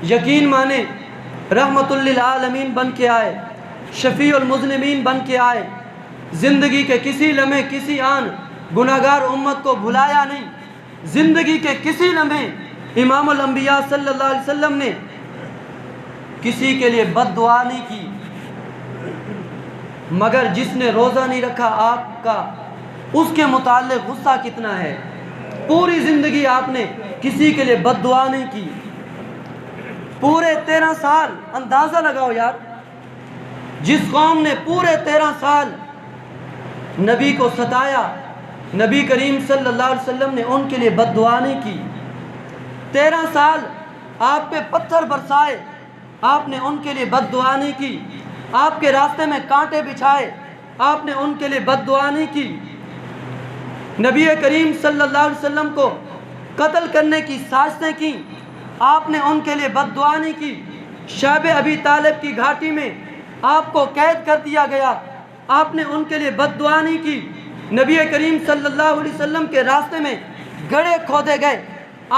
یقین مانے رحمت للعالمین بن کے آئے، شفیع المذنبین بن کے آئے، زندگی کے کسی لمحے کسی آن گناہگار امت کو بھلایا نہیں، زندگی کے کسی لمحے امام الانبیاء صلی اللہ علیہ وسلم نے کسی کے لیے بد دعا نہیں کی، مگر جس نے روزہ نہیں رکھا آپ کا اس کے متعلق غصہ کتنا ہے۔ پوری زندگی آپ نے کسی کے لیے بد دعا نہیں کی، پورے 13 سال اندازہ لگاؤ یار، جس قوم نے پورے 13 سال نبی کو ستایا، نبی کریم صلی اللہ علیہ وسلم نے ان کے لیے بد دعا نہیں کی۔ 13 سال آپ پہ پتھر برسائے، آپ نے ان کے لیے بد دعا نہیں کی، آپ کے راستے میں کانٹے بچھائے، آپ نے ان کے لیے بد دعا نہیں کی، نبی کریم صلی اللہ علیہ وسلم کو قتل کرنے کی سازشیں کی، آپ نے ان کے لیے بد دعا نہیں کی، شعب ابی طالب کی گھاٹی میں آپ کو قید کر دیا گیا، آپ نے ان کے لیے بد دعا نہیں کی، نبی کریم صلی اللہ علیہ وسلم کے راستے میں گڑھے کھودے گئے،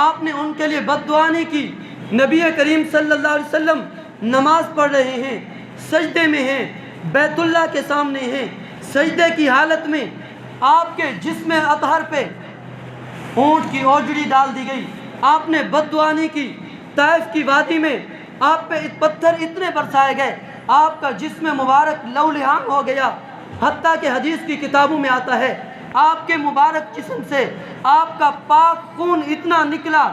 آپ نے ان کے لیے بد دعا نہیں کی، نبی کریم صلی اللہ علیہ وسلم نماز پڑھ رہے ہیں، سجدے میں ہیں، بیت اللہ کے سامنے ہیں، سجدے کی حالت میں آپ کے جسم اطہر پہ اونٹ کی اوجڑی ڈال دی گئی، آپ نے بد دعا نہیں کی، طائف کی وادی میں آپ پہ پتھر اتنے برسائے گئے، آپ کا جسم مبارک لہولہان ہو گیا، حتیٰ کہ حدیث کی کتابوں میں آتا ہے آپ کے مبارک جسم سے آپ کا پاک خون اتنا نکلا،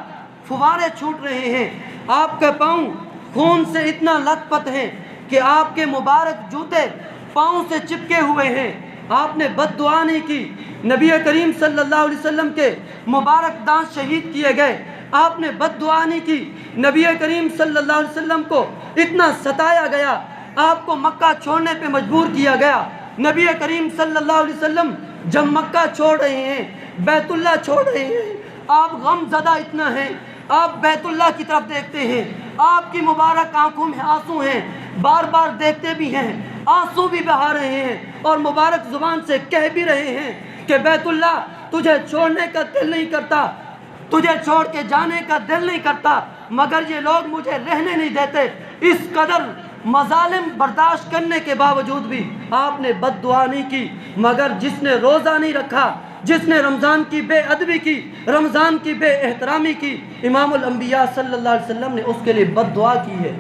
فوارے چھوٹ رہے ہیں، آپ کا پاؤں خون سے اتنا لت پت ہے کہ آپ کے مبارک جوتے پاؤں سے چپکے ہوئے ہیں، آپ نے بد دعا نہیں کی، نبی کریم صلی اللہ علیہ وسلم کے مبارک دانت شہید کیے گئے، آپ نے بد دعا نہیں کی، نبی کریم صلی اللہ علیہ وسلم کو اتنا ستایا گیا، آپ کو مکہ چھوڑنے پہ مجبور کیا گیا، نبی کریم صلی اللہ علیہ وسلم جب مکہ چھوڑ رہے ہیں، بیت اللہ چھوڑ رہے ہیں، آپ غم زدہ اتنا ہیں، آپ بیت اللہ کی طرف دیکھتے ہیں، آپ کی مبارک آنکھوں میں آنسو ہیں، بار بار دیکھتے بھی ہیں، آنسو بھی بہا رہے ہیں، اور مبارک زبان سے کہہ بھی رہے ہیں کہ بیت اللہ تجھے چھوڑنے کا دل نہیں کرتا، تجھے چھوڑ کے جانے کا دل نہیں کرتا، مگر یہ لوگ مجھے رہنے نہیں دیتے۔ اس قدر مظالم برداشت کرنے کے باوجود بھی آپ نے بد دعا نہیں کی، مگر جس نے روزہ نہیں رکھا، جس نے رمضان کی بے ادبی کی، رمضان کی بے احترامی کی، امام الانبیاء صلی اللہ علیہ وسلم نے اس کے لیے بد دعا کی ہے۔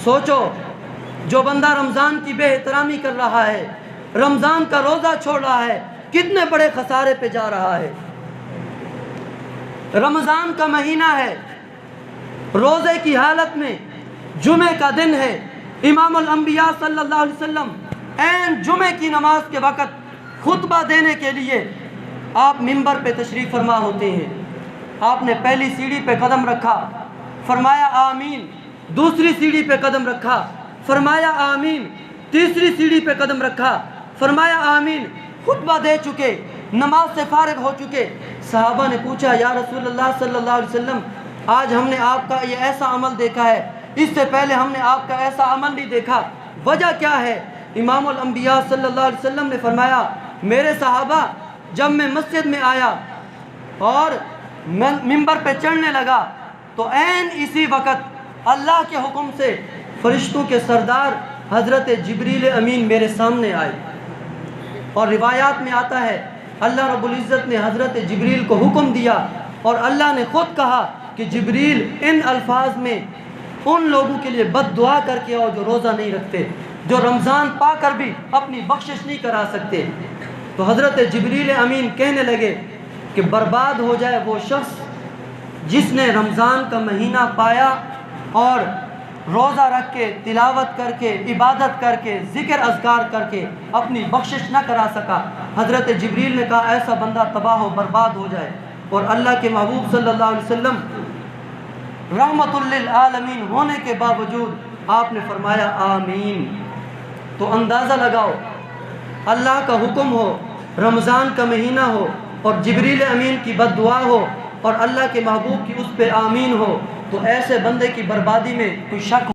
سوچو، جو بندہ رمضان کی بے احترامی کر رہا ہے، رمضان کا روزہ چھوڑ رہا ہے، کتنے بڑے خسارے پہ جا رہا ہے۔ رمضان کا مہینہ ہے، روزے کی حالت میں جمعے کا دن ہے، امام الانبیاء صلی اللہ علیہ وسلم عین جمعے کی نماز کے وقت خطبہ دینے کے لیے آپ منبر پہ تشریف فرما ہوتے ہیں، آپ نے پہلی سیڑھی پہ قدم رکھا، فرمایا آمین، دوسری سیڑھی پہ قدم رکھا، فرمایا آمین، تیسری سیڑھی پہ قدم رکھا، فرمایا آمین، خطبہ دے چکے، نماز سے فارغ ہو چکے۔ صحابہ نے پوچھا یا رسول اللہ صلی اللہ علیہ وسلم، آج ہم نے آپ کا یہ ایسا عمل دیکھا ہے، اس سے پہلے ہم نے آپ کا ایسا عمل نہیں دیکھا، وجہ کیا ہے؟ امام الانبیاء صلی اللہ علیہ وسلم نے فرمایا میرے صحابہ، جب میں مسجد میں آیا اور منبر پہ چڑھنے لگا تو عین اسی وقت اللہ کے حکم سے فرشتوں کے سردار حضرت جبریل امین میرے سامنے آئے، اور روایات میں آتا ہے اللہ رب العزت نے حضرت جبریل کو حکم دیا اور اللہ نے خود کہا کہ جبریل ان الفاظ میں ان لوگوں کے لیے بد دعا کر کے آؤ جو روزہ نہیں رکھتے، جو رمضان پا کر بھی اپنی بخشش نہیں کرا سکتے۔ تو حضرت جبریل امین کہنے لگے کہ برباد ہو جائے وہ شخص جس نے رمضان کا مہینہ پایا اور روزہ رکھ کے، تلاوت کر کے، عبادت کر کے، ذکر اذکار کر کے اپنی بخشش نہ کرا سکا۔ حضرت جبریل نے کہا ایسا بندہ تباہ و برباد ہو جائے، اور اللہ کے محبوب صلی اللہ علیہ وسلم رحمت للعالمین ہونے کے باوجود آپ نے فرمایا آمین۔ تو اندازہ لگاؤ، اللہ کا حکم ہو، رمضان کا مہینہ ہو، اور جبریل امین کی بد دعا ہو، اور اللہ کے محبوب کی اس پہ آمین ہو، تو ایسے بندے کی بربادی میں کوئی شک